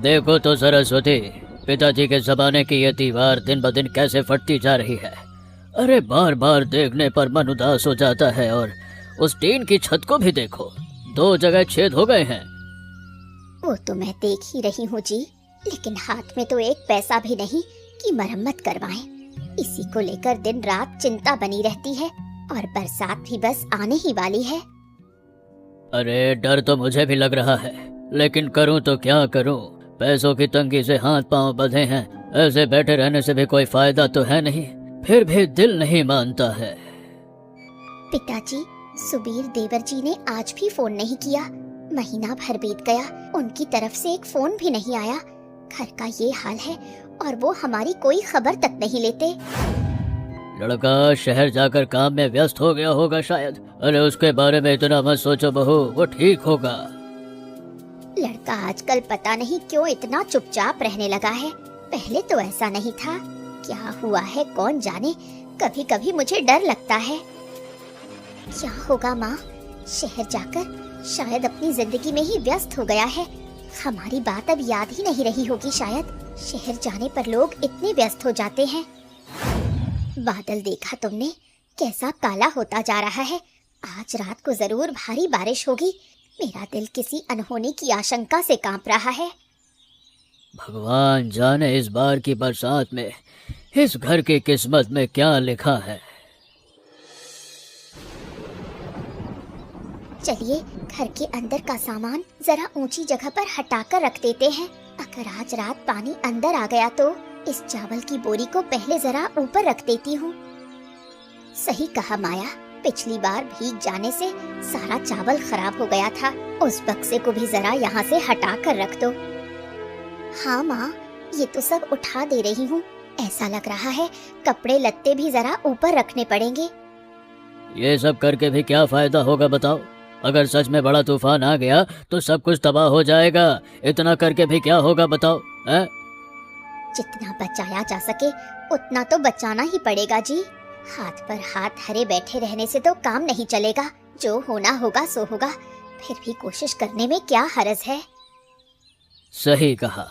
देखो तो सरस्वती, पिताजी के जमाने की ये दीवार दिन ब दिन कैसे फटती जा रही है। अरे बार बार देखने पर मन उदास हो जाता है। और उस टीन की छत को भी देखो, 2 जगह छेद हो गए हैं। वो तो मैं देख ही रही हूँ जी, लेकिन हाथ में तो एक पैसा भी नहीं कि मरम्मत करवाएं। इसी को लेकर दिन रात चिंता बनी रहती है और बरसात भी बस आने ही वाली है। अरे डर तो मुझे भी लग रहा है, लेकिन करूं तो क्या करूं। पैसों की तंगी से हाथ पांव बंधे हैं। ऐसे बैठे रहने से भी कोई फायदा तो है नहीं, फिर भी दिल नहीं मानता है। पिताजी, सुबीर देवर जी ने आज भी फोन नहीं किया। महीना भर बीत गया, उनकी तरफ से एक फोन भी नहीं आया। घर का ये हाल है और वो हमारी कोई खबर तक नहीं लेते। लड़का शहर जाकर काम में व्यस्त हो गया होगा शायद। अरे उसके बारे में इतना मत सोचो बहू, वो ठीक होगा। लड़का आजकल पता नहीं क्यों इतना चुपचाप रहने लगा है। पहले तो ऐसा नहीं था। क्या हुआ है कौन जाने। कभी कभी मुझे डर लगता है। क्या होगा माँ, शहर जाकर शायद अपनी जिंदगी में ही व्यस्त हो गया है। हमारी बात अब याद ही नहीं रही होगी शायद। शहर जाने पर लोग इतने व्यस्त हो जाते हैं। बादल देखा तुमने, कैसा काला होता जा रहा है। आज रात को जरूर भारी बारिश होगी। मेरा दिल किसी अनहोनी की आशंका से कांप रहा है। भगवान जाने इस बार की बरसात में इस घर की किस्मत में क्या लिखा है। चलिए घर के अंदर का सामान जरा ऊंची जगह पर हटाकर रख देते हैं। अगर आज रात पानी अंदर आ गया तो इस चावल की बोरी को पहले जरा ऊपर रख देती हूँ। सही कहा माया, पिछली बार भीग जाने से सारा चावल खराब हो गया था। उस बक्से को भी जरा यहाँ से हटा कर रख दो। हाँ माँ, ये तो सब उठा दे रही हूँ। ऐसा लग रहा है कपड़े लत्ते भी जरा ऊपर रखने पड़ेंगे। ये सब करके भी क्या फायदा होगा बताओ। अगर सच में बड़ा तूफान आ गया तो सब कुछ तबाह हो जाएगा। इतना करके भी क्या होगा बताओ है? जितना बचाया जा सके उतना तो बचाना ही पड़ेगा जी। हाथ पर हाथ धरे बैठे रहने से तो काम नहीं चलेगा। जो होना होगा सो होगा। फिर भी कोशिश करने में क्या हर्ज है। सही कहा।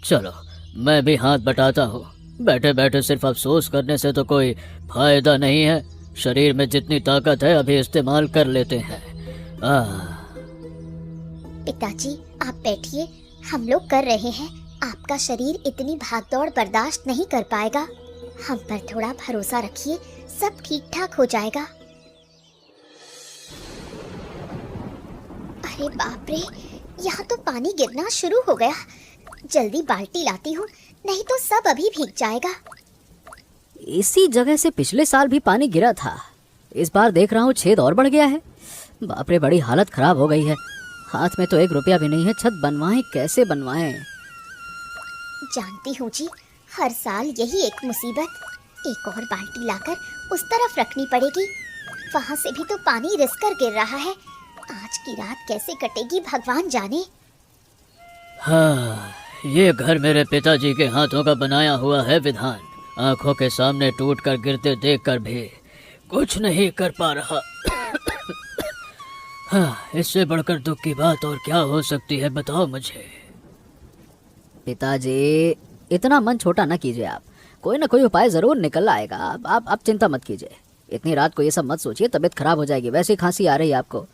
चलो मैं भी हाथ बटाता हूँ। बैठे बैठे सिर्फ अफसोस करने से तो कोई फायदा नहीं है। शरीर में जितनी ताकत है अभी इस्तेमाल कर लेते हैं। पिताजी आप बैठिए, हम लोग कर रहे हैं। आपका शरीर इतनी भागदौड़ बर्दाश्त नहीं कर पाएगा। हम पर थोड़ा भरोसा रखिए, सब ठीक ठाक हो जाएगा। अरे बाप रे, यहाँ तो पानी गिरना शुरू हो गया। जल्दी बाल्टी लाती हूँ, नहीं तो सब अभी भीग जाएगा। इसी जगह से पिछले साल भी पानी गिरा था। इस बार देख रहा हूँ छेद और बढ़ गया है। बाप रे, बड़ी हालत खराब हो गई है। हाथ में तो 1 रुपया भी नहीं है। छत बनवाएं कैसे बनवाएं? जानती हूँ जी, हर साल यही एक मुसीबत। एक और बाल्टी लाकर उस तरफ रखनी पड़ेगी। वहाँ से भी तो पानी रिस कर गिर रहा है। आज की रात कैसे कटेगी भगवान जाने। हाँ, ये घर मेरे पिताजी के हाथों का बनाया हुआ है विधान। आंखों के सामने टूटकर गिरते देखकर भी कुछ नहीं कर पा रहा। हाँ, इससे बढ़कर दुख की बात और क्या हो सकती है बताओ मुझे। पिताजी, इतना मन छोटा न कीजिए आप। कोई ना कोई उपाय जरूर निकल आएगा। आप चिंता मत कीजिए। इतनी रात को ये सब मत सोचिए, तबीयत खराब हो जाएगी। वैसे ही खांसी आ रही है आपको।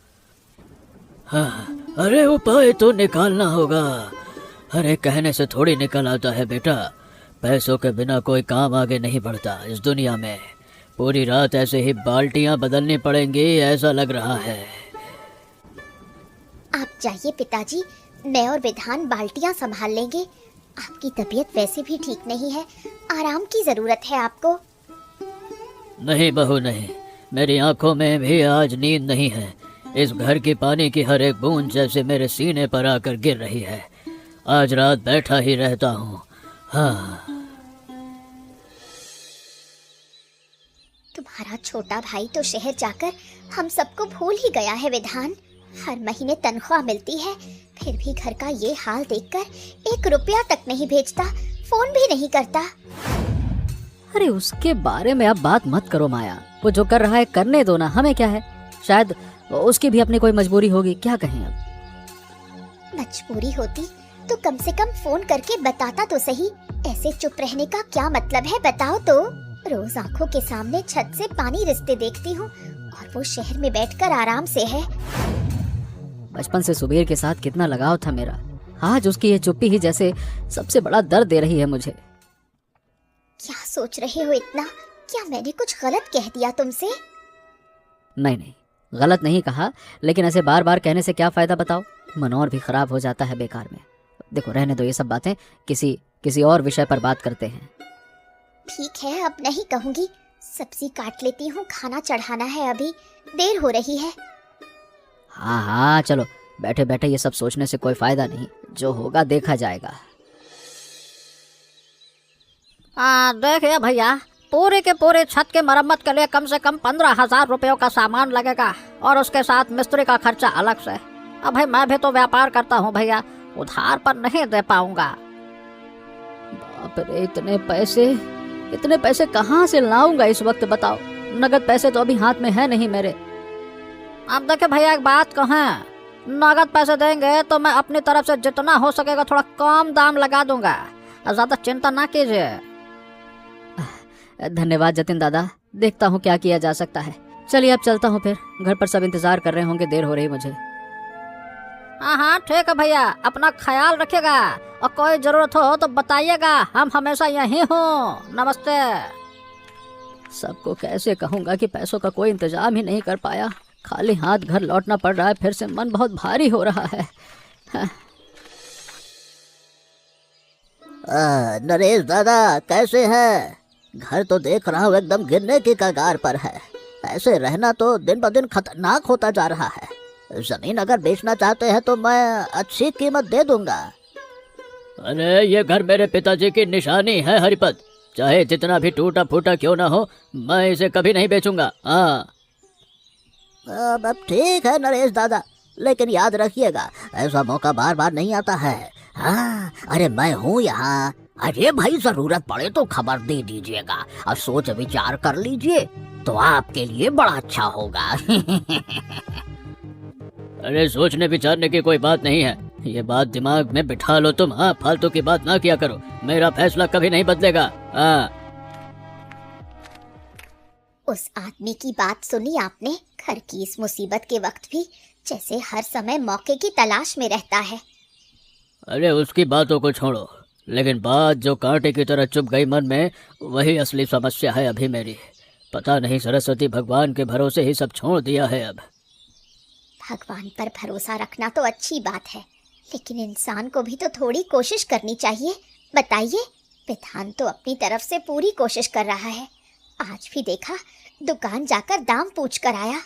हाँ, अरे उपाय तो निकालना होगा। अरे कहने से थोड़ी निकल आता है बेटा। पैसों के बिना कोई काम आगे नहीं बढ़ता इस दुनिया में। पूरी रात ऐसे ही बाल्टियां बदलनी पड़ेंगी ऐसा लग रहा है। आप जाइए पिताजी, मैं और विधान बाल्टियां संभाल लेंगे। आपकी तबीयत वैसे भी ठीक नहीं है, आराम की जरूरत है आपको। नहीं बहू नहीं, मेरी आंखों में भी आज नींद नहीं है। इस घर की पानी की हर एक बूंद जैसे मेरे सीने पर आकर गिर रही है। आज रात बैठा ही रहता हूँ। हाँ। तुम्हारा छोटा भाई तो शहर जाकर हम सबको भूल ही गया है विधान। हर महीने तनख्वाह मिलती है, फिर भी घर का ये हाल देखकर 1 रुपया तक नहीं भेजता, फोन भी नहीं करता। अरे उसके बारे में अब बात मत करो माया। वो जो कर रहा है करने दो ना, हमें क्या है। शायद उसकी भी अपनी कोई मजबूरी होगी, क्या कहें अब। मजबूरी होती तो कम से कम फोन करके बताता तो सही। ऐसे चुप रहने का क्या मतलब है, बताओ तो। रोज आंखों के सामने छत से पानी रिश्ते देखती हूँ और वो शहर में बैठकर आराम से है। बचपन से सुबीर के साथ कितना लगाव था मेरा, आज उसकी ये चुप्पी ही जैसे सबसे बड़ा दर्द दे रही है मुझे। क्या सोच रहे हो इतना? क्या मैंने कुछ गलत कह दिया तुमसे? नहीं, गलत नहीं कहा, लेकिन ऐसे बार बार कहने से क्या फायदा बताओ। मन और भी खराब हो जाता है बेकार में। देखो रहने दो ये सब बातें, किसी और विषय पर बात करते हैं। ठीक है, अब नहीं कहूँगी। सब्जी काट लेती हूँ, खाना चढ़ाना है, अभी देर हो रही है। हाँ चलो, बैठे बैठे ये सब सोचने से कोई फायदा नहीं, जो होगा देखा जाएगा। देखिए भैया, पूरे के पूरे छत के मरम्मत के लिए कम से कम 15,000 रुपयों का सामान लगेगा और उसके साथ मिस्त्री का खर्चा अलग से। अब भाई मैं भी तो व्यापार करता हूँ भैया, उधार पर नहीं दे पाऊंगा। बाप रे, इतने पैसे कहाँ से लाऊंगा इस वक्त बताओ। नगद पैसे तो अभी हाथ में है नहीं मेरे। अब देखिए भैया, एक बात कहें, नगद पैसे देंगे तो मैं अपनी तरफ से जितना हो सकेगा थोड़ा कम दाम लगा दूंगा, ज्यादा चिंता ना कीजिए। धन्यवाद जतिन दादा, देखता हूँ क्या किया जा सकता है। चलिए अब चलता हूँ फिर, घर पर सब इंतजार कर रहे होंगे, देर हो रही मुझे। हाँ ठीक है भैया, अपना ख्याल रखिएगा और कोई जरूरत हो तो बताइएगा, हम हमेशा यहीं हूँ। नमस्ते। सबको कैसे कहूँगा कि पैसों का कोई इंतजाम ही नहीं कर पाया, खाली हाथ घर लौटना पड़ रहा है, फिर से मन बहुत भारी हो रहा है। नरेश दादा कैसे हैं? घर तो देख रहा हूँ एकदम गिरने की कगार पर है। ऐसे रहना तो दिन ब दिन खतरनाक होता जा रहा है। जमीन अगर बेचना चाहते हैं तो मैं अच्छी कीमत दे दूंगा। अरे ये घर मेरे पिताजी की निशानी है हरिपत, चाहे जितना भी टूटा फूटा क्यों ना हो, मैं इसे कभी नहीं बेचूंगा। हाँ अब ठीक है नरेश दादा, लेकिन याद रखिएगा ऐसा मौका बार बार नहीं आता है। हाँ अरे मैं हूँ यहाँ। अरे भाई जरूरत पड़े तो खबर दे दीजिएगा और सोच विचार कर लीजिए तो आपके लिए बड़ा अच्छा होगा। अरे सोचने विचारने की कोई बात नहीं है, ये बात दिमाग में बिठा लो तुम। हाँ फालतू की बात ना किया करो, मेरा फैसला कभी नहीं बदलेगा। हाँ उस आदमी की बात सुनी आपने? घर की इस मुसीबत के वक्त भी जैसे हर समय मौके की तलाश में रहता है। अरे उसकी बातों को छोड़ो, लेकिन बात जो कांटे की तरह चुभ गई मन में, वही असली समस्या है अभी मेरी। पता नहीं सरस्वती भगवान के भरोसे ही सब छोड़ दिया है अब। भगवान पर भरोसा रखना तो अच्छी बात है, लेकिन इंसान को भी तो थोड़ी कोशिश करनी चाहिए। बताइए, विधान तो अपनी तरफ से पूरी कोशिश कर रहा है। आज भी देखा, दुकान जाकर दाम पूछ कर आया।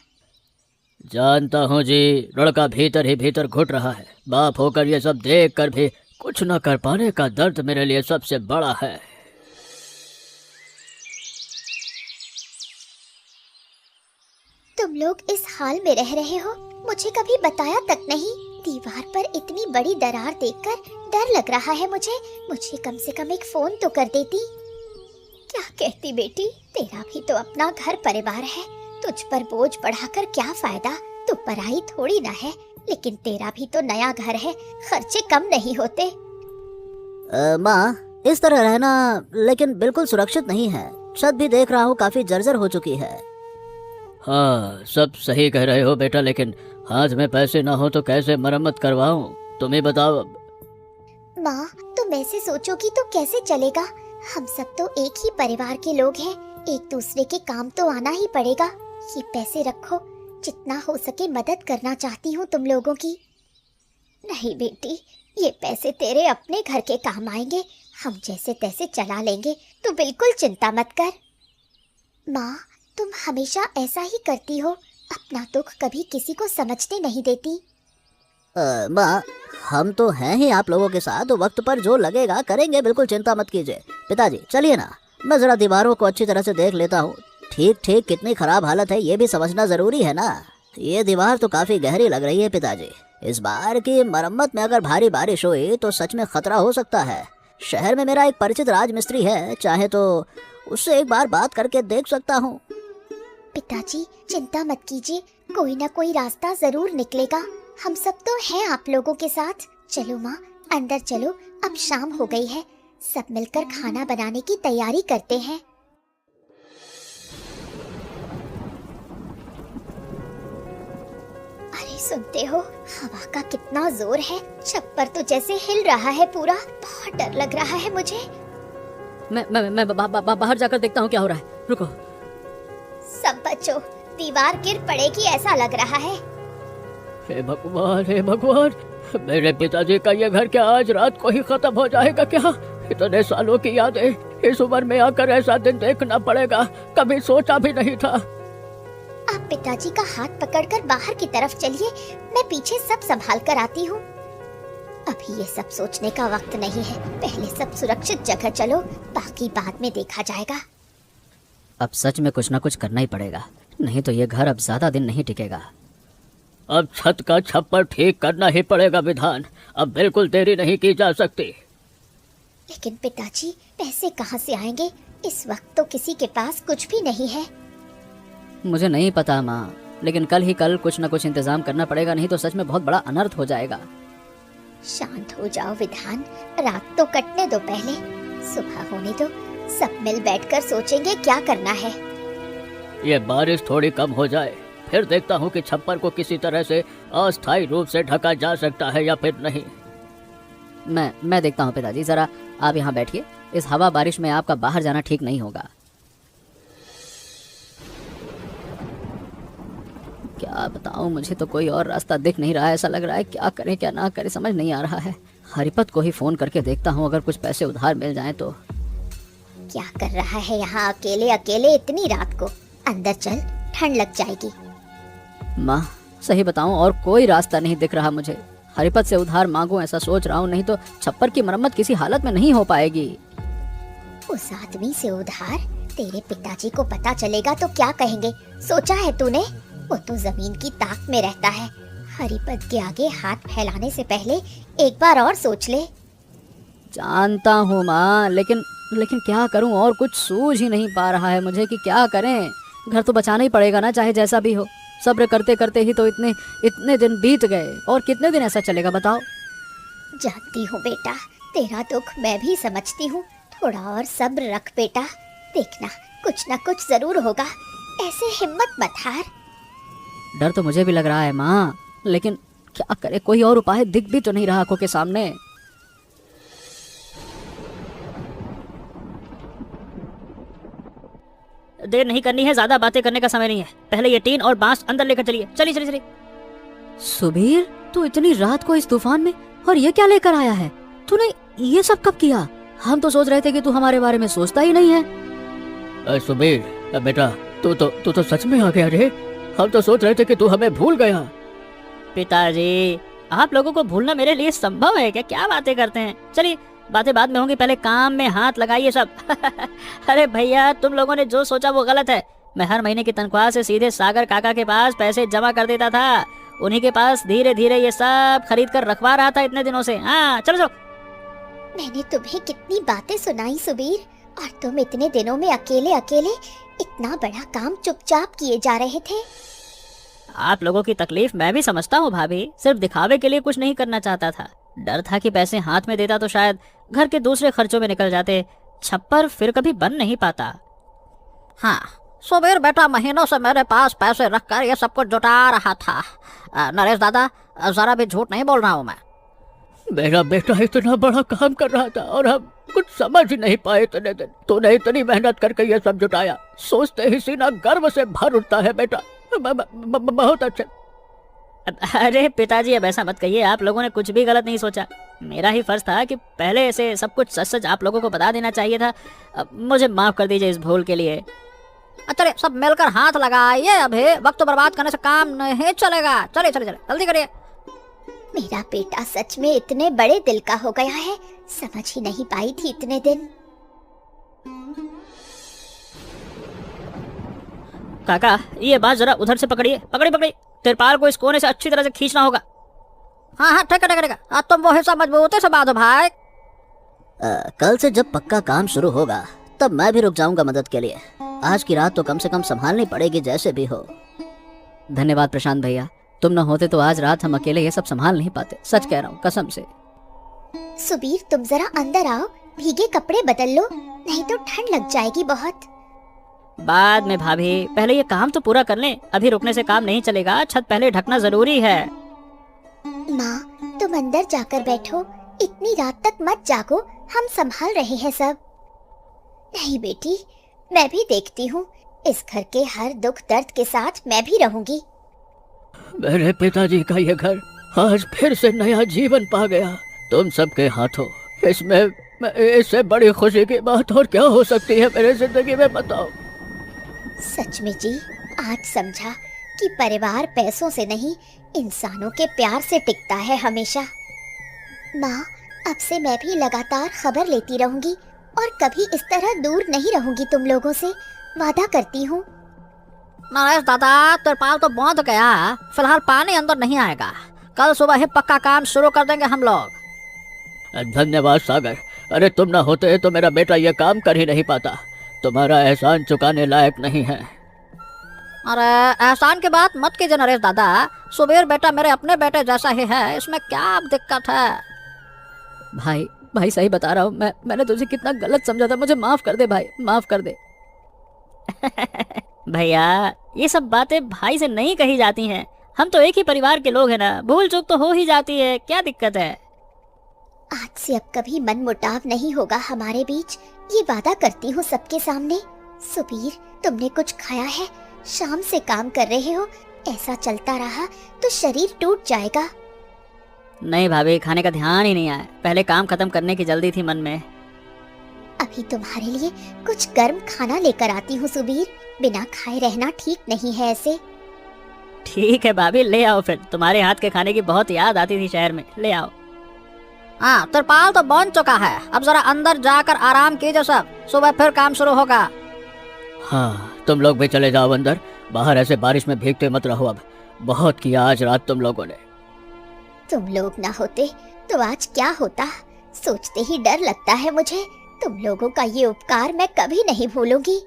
जानता हूँ जी, लड़का भीतर ही भीतर घुट रहा है। बाप होकर ये सब देख कर भी कुछ न कर पाने का दर्द मेरे लिए सबसे बड़ा है। तुम लोग इस हाल में रह रहे हो, मुझे कभी बताया तक नहीं। दीवार पर इतनी बड़ी दरार देखकर डर लग रहा है मुझे कम से कम एक फोन तो कर देती। क्या कहती बेटी, तेरा भी तो अपना घर परिवार है, तुझ पर बोझ बढ़ाकर क्या फायदा। तू पराई थोड़ी ना है, लेकिन तेरा भी तो नया घर है, खर्चे कम नहीं होते। माँ, इस तरह रहना लेकिन बिल्कुल सुरक्षित नहीं है। छत भी देख रहा हूँ काफी जर्जर हो चुकी है। हाँ सब सही कह रहे हो बेटा, लेकिन हाथ में पैसे ना हो तो कैसे मरम्मत करवाऊं, तुम ही बताओ अब। माँ, तुम ऐसे सोचोगी तो कैसे चलेगा। हम सब तो एक ही परिवार के लोग हैं, एक दूसरे के काम तो आना ही पड़ेगा। ये पैसे रखो, जितना हो सके मदद करना चाहती हूँ तुम लोगों की। नहीं बेटी, ये पैसे तेरे अपने घर के काम आएंगे, हम जैसे तैसे चला लेंगे, तू बिल्कुल चिंता मत कर। माँ, तुम हमेशा ऐसा ही करती हो, अपना दुख कभी किसी को समझने नहीं देती। माँ, हम तो हैं ही आप लोगों के साथ, वक्त पर जो लगेगा करेंगे, बिल्कुल चिंता मत कीजिए। पिताजी चलिए ना, मैं जरा दीवारों को अच्छी तरह से देख लेता हूँ। ठीक कितनी खराब हालत है ये भी समझना जरूरी है ना। ये दीवार तो काफी गहरी लग रही है पिताजी। इस बार की मरम्मत में अगर भारी बारिश हुई तो सच में खतरा हो सकता है। शहर में मेरा एक परिचित राजमिस्त्री है, चाहे तो उससे एक बार बात करके देख सकता हूँ। पिताजी चिंता मत कीजिए, कोई ना कोई रास्ता जरूर निकलेगा। हम सब तो हैं आप लोगों के साथ। चलो माँ, अंदर चलो, अब शाम हो गई है, सब मिलकर खाना बनाने की तैयारी करते हैं। अरे सुनते हो, हवा का कितना जोर है, छप्पर तो जैसे हिल रहा है पूरा। बहुत डर लग रहा है मुझे। मैं बाहर जाकर देखता हूँ क्या हो रहा है। रुको। सब बच्चों, दीवार गिर पड़ेगी ऐसा लग रहा है। हे भगवान, हे भगवान, मेरे पिताजी का ये घर क्या आज रात को ही खत्म हो जाएगा क्या? इतने सालों की यादें, इस उम्र में आकर ऐसा दिन देखना पड़ेगा, कभी सोचा भी नहीं था। आप पिताजी का हाथ पकड़कर बाहर की तरफ चलिए, मैं पीछे सब संभाल कर आती हूँ। अभी ये सब सोचने का वक्त नहीं है, पहले सब सुरक्षित जगह चलो, बाकी बाद में देखा जाएगा। अब सच में कुछ ना कुछ करना ही पड़ेगा, नहीं तो ये घर अब ज्यादा दिन नहीं टिकेगा। अब छत का छप्पर ठीक करना ही पड़ेगा विधान, अब बिल्कुल देरी नहीं की जा सकती। लेकिन पिताजी, पैसे कहाँ से आएंगे? इस वक्त तो किसी के पास कुछ भी नहीं है। मुझे नहीं पता माँ, लेकिन कल ही कल कुछ न कुछ इंतजाम करना पड़ेगा, नहीं तो सच में बहुत बड़ा अनर्थ हो जाएगा। शांत हो जाओ विधान, रात तो कटने दो पहले, सुबह होने दो, सब मिल बैठकर सोचेंगे क्या करना है। ये बारिश थोड़ी कम हो जाए, फिर देखता हूँ कि छप्पर को किसी तरह से अस्थायी रूप से ढका जा सकता है या फिर नहीं। मैं देखता हूँ पिताजी, जरा आप यहाँ बैठिए। इस हवा बारिश में आपका बाहर जाना ठीक नहीं होगा। क्या बताऊँ, मुझे तो कोई और रास्ता दिख नहीं रहा है। ऐसा लग रहा है क्या करें क्या ना करें समझ नहीं आ रहा है। हरिपत को ही फोन करके देखता हूँ, अगर कुछ पैसे उधार मिल जाएं तो। क्या कर रहा है यहाँ अकेले अकेले इतनी रात को? अंदर चल, ठंड लग जाएगी। माँ सही बताऊं, और कोई रास्ता नहीं दिख रहा मुझे। हरिपत से उधार मांगूं ऐसा सोच रहा हूँ, नहीं तो छप्पर की मरम्मत किसी हालत में नहीं हो पाएगी। उस आदमी से उधार? तेरे पिताजी को पता चलेगा तो क्या कहेंगे? सोचा है तूने? वो तो जमीन की ताक में रहता है। हरिपत के आगे हाथ फैलाने से पहले एक बार और सोच ले। जानता हूँ माँ, लेकिन क्या करूँ, और कुछ सूझ ही नहीं पा रहा है मुझे कि क्या करें। घर तो बचाना ही पड़ेगा ना, चाहे जैसा भी हो। सब्र करते करते ही तो इतने दिन बीत गए, और कितने दिन ऐसा चलेगा बताओ। जानती हूँ बेटा, तेरा दुख मैं भी समझती हूँ। थोड़ा और सब्र रख बेटा, देखना कुछ ना कुछ जरूर होगा। ऐसे हिम्मत मत हार। डर तो मुझे भी लग रहा है माँ, लेकिन क्या करे, कोई और उपाय दिख भी तो नहीं रहा आंखों के सामने। देर नहीं करनी है, ज्यादा बातें करने का समय नहीं है। पहले ये टीन और बांस अंदर लेकर चलिए। चलिए चलिए चलिए। सुबीर, तू इतनी रात को इस तूफान में, और ये क्या लेकर आया है? तूने ये सब कब किया? हम तो सोच रहे थे कि तू हमारे बारे में सोचता ही नहीं है। सुबीर बेटा, तू तो सच में आ गया रे। हम तो सोच रहे थे कि तू हमें भूल गया। पिताजी, आप लोगों को भूलना मेरे लिए संभव है क्या? क्या बातें करते हैं। चलिए, बातें बाद में होंगी, पहले काम में हाथ लगाइए सब। अरे भैया, तुम लोगों ने जो सोचा वो गलत है। मैं हर महीने की तनख्वाह से सीधे सागर काका के पास पैसे जमा कर देता था। उन्हीं के पास धीरे धीरे ये सब खरीद कर रखवा रहा था इतने दिनों से। हाँ चलो चलो। मैंने तुम्हें कितनी बातें सुनाई सुबीर, और तुम इतने दिनों में अकेले अकेले इतना बड़ा काम चुपचाप किए जा रहे थे। आप लोगों की तकलीफ मैं भी समझता हूँ भाभी, सिर्फ दिखावे के लिए कुछ नहीं करना चाहता था। डर था कि पैसे हाथ में देता तो शायद घर के दूसरे खर्चों में निकल जाते, छप्पर फिर कभी बन नहीं पाता। हाँ सुबीर बेटा, महीनों से मेरे पास पैसे रखकर ये सब कुछ जुटा रहा था। नरेश दादा, जरा भी झूठ नहीं बोल रहा हूँ मैं। मेरा बेटा इतना बड़ा काम कर रहा था और हम कुछ समझ ही नहीं पाए इतने दिन। तूने इतनी मेहनत करके ये सब जुटाया, सोचते ही सीना गर्व से भर उठता है बेटा। बहुत अच्छा। अरे पिताजी, अब ऐसा मत कहिए, आप लोगों ने कुछ भी गलत नहीं सोचा। मेरा ही फर्ज था कि पहले से सब कुछ सच सच आप लोगों को बता देना चाहिए था। मुझे माफ कर दीजिए इस भूल के लिए। चलिए सब मिलकर हाथ लगाइए, अभी वक्त बर्बाद करने से काम नहीं चलेगा। चलिए चलिए चलिए, जल्दी करिए। मेरा बेटा सच में इतने बड़े दिल का हो गया है, समझ ही नहीं पाई थी इतने दिन। काका, ये बात जरा उधर से पकड़िए। पकड़ी तिरपाल को इस कोने से अच्छी तरह से खींचना होगा। हाँ ठीक है। तुम वो हिस्सा मजबूती से बांधो भाई। कल से जब पक्का काम शुरू होगा तब मैं भी रुक जाऊंगा मदद के लिए। आज की रात तो कम से कम संभालनी पड़ेगी जैसे भी हो। धन्यवाद प्रशांत भैया, तुम न होते तो आज रात हम अकेले ये सब संभाल नहीं पाते। सच कह रहा हूँ, कसम से। सुबीर तुम जरा अंदर आओ, भीगे कपड़े बदल लो, नहीं तो ठंड लग जाएगी बहुत। बाद में भाभी, पहले ये काम तो पूरा कर लें। अभी रुकने से काम नहीं चलेगा, छत पहले ढकना जरूरी है। माँ तुम अंदर जाकर बैठो, इतनी रात तक मत जागो, हम संभाल रहे हैं सब। नहीं बेटी, मैं भी देखती हूँ, इस घर के हर दुख दर्द के साथ मैं भी रहूंगी। मेरे पिताजी का ये घर आज फिर से नया जीवन पा गया तुम सबके हाथों। इससे बड़ी खुशी की बात और क्या हो सकती है मेरे जिंदगी में, बताओ। सच में जी, आज समझा कि परिवार पैसों से नहीं, इंसानों के प्यार से टिकता है हमेशा। माँ, अब से मैं भी लगातार खबर लेती रहूंगी और कभी इस तरह दूर नहीं रहूंगी तुम लोगों से, वादा करती हूँ। नरेश दादा, तिरपाल तो बांध गया, फिलहाल पानी अंदर नहीं आएगा। कल सुबह ही पक्का काम शुरू कर देंगे हम लोग। धन्यवाद सागर, अरे तुम ना होते तो मेरा बेटा ये काम कर ही नहीं पाता। तुम्हारा एहसान चुकाने लायक नहीं है। अरे एहसान की बात मत कीजिए नरेश दादा, सुबीर बेटा मेरे अपने बेटे जैसा ही है, इसमें क्या दिक्कत है। भाई सही बता रहा हूँ, मैंने तुझे कितना गलत समझा था, मुझे माफ कर दे भाई, माफ कर दे। भैया, ये सब बातें भाई से नहीं कही जाती हैं। हम तो एक ही परिवार के लोग हैं ना, भूल चूक तो हो ही जाती है, क्या दिक्कत है। आज से अब कभी मनमुटाव नहीं होगा हमारे बीच, ये वादा करती हूँ सबके सामने। सुबीर, तुमने कुछ खाया है? शाम से काम कर रहे हो, ऐसा चलता रहा तो शरीर टूट जाएगा। नहीं भाभी, खाने का ध्यान ही नहीं आया, पहले काम खत्म करने की जल्दी थी मन में। अभी तुम्हारे लिए कुछ गर्म खाना लेकर आती हूँ सुबीर, बिना खाए रहना ठीक नहीं है ऐसे। ठीक है भाभी, ले आओ फिर, तुम्हारे हाथ के खाने की बहुत याद आती थी शहर में, ले आओ। हाँ, तिरपाल तो बन चुका है, अब जरा अंदर जाकर आराम कीजिए सब, सुबह फिर काम शुरू होगा। हाँ, तुम लोग भी चले जाओ अंदर, बाहर ऐसे बारिश में भीगते मत रहो। अब बहुत किया आज रात तुम लोगों ने। तुम लोग ना होते तो आज क्या होता, सोचते ही डर लगता है मुझे। तुम लोगों का ये उपकार मैं कभी नहीं भूलूंगी।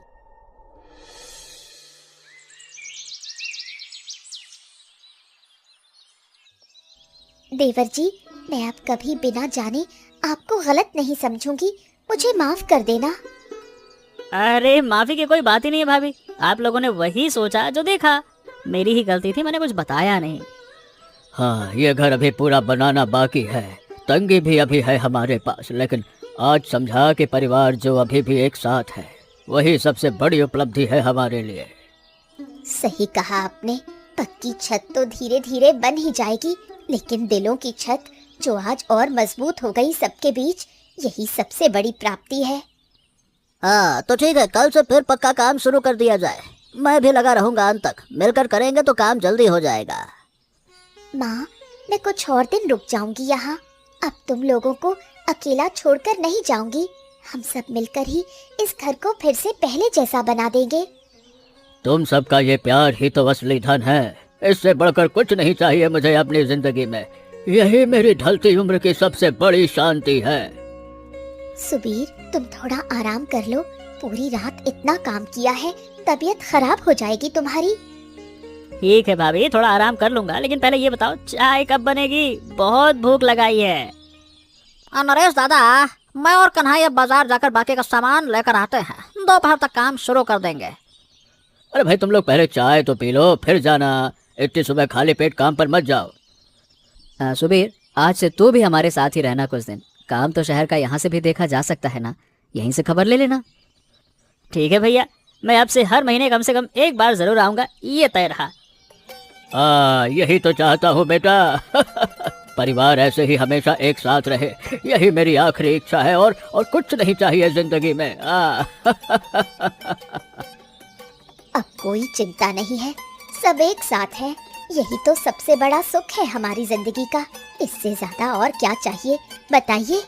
देवर जी, मैं अब कभी बिना जाने आपको गलत नहीं समझूंगी, मुझे माफ कर देना। अरे माफी की कोई बात ही नहीं है भाभी, आप लोगों ने वही सोचा जो देखा, मेरी ही गलती थी, मैंने कुछ बताया नहीं। हाँ, ये घर अभी पूरा बनाना बाकी है, तंगी भी अभी है हमारे पास, लेकिन आज समझा कि परिवार जो अभी भी एक साथ है, वही सबसे बड़ी उपलब्धि है हमारे लिए। सही कहा आपने, पक्की छत तो धीरे धीरे बन ही जाएगी, लेकिन दिलों की छत जो आज और मजबूत हो गई सबके बीच, यही सबसे बड़ी प्राप्ति है। हाँ तो ठीक है, कल से फिर पक्का काम शुरू कर दिया जाए। मैं भी लगा रहूंगा अंत तक, मिलकर करेंगे तो काम जल्दी हो जाएगा। माँ, मैं कुछ और दिन रुक जाऊंगी यहाँ, अब तुम लोगों को अकेला छोड़कर नहीं जाऊंगी। हम सब मिलकर ही इस घर को फिर से पहले जैसा बना देंगे। तुम सबका ये प्यार ही तो असली धन है, इससे बढ़कर कुछ नहीं चाहिए मुझे अपनी जिंदगी में। यही मेरी ढलती उम्र की सबसे बड़ी शांति है। सुबीर, तुम थोड़ा आराम कर लो, पूरी रात इतना काम किया है, तबीयत खराब हो जाएगी तुम्हारी। ठीक है भाभी, थोड़ा आराम कर लूंगा, लेकिन पहले ये बताओ चाय कब बनेगी, बहुत भूख लगाई है। नरेश दादा, मैं और कन्हैया बाजार जाकर बाकी का सामान लेकर आते हैं, दोपहर तक काम शुरू कर देंगे। अरे भाई, तुम लोग पहले चाय तो पी लो फिर जाना, इतनी सुबह खाली पेट काम पर मत जाओ। सुबीर, आज से तू भी हमारे साथ ही रहना कुछ दिन, काम तो शहर का यहाँ से भी देखा जा सकता है ना, यहीं से खबर ले लेना। ठीक है भैया, मैं अब से हर महीने कम से कम एक बार जरूर आऊंगा, ये तय रहा। यही तो चाहता हूँ बेटा। परिवार ऐसे ही हमेशा एक साथ रहे, यही मेरी आखिरी इच्छा है, और कुछ नहीं चाहिए जिंदगी में। अब कोई चिंता नहीं है, सब एक साथ है, यही तो सबसे बड़ा सुख है हमारी जिंदगी का। इससे ज्यादा और क्या चाहिए बताइए।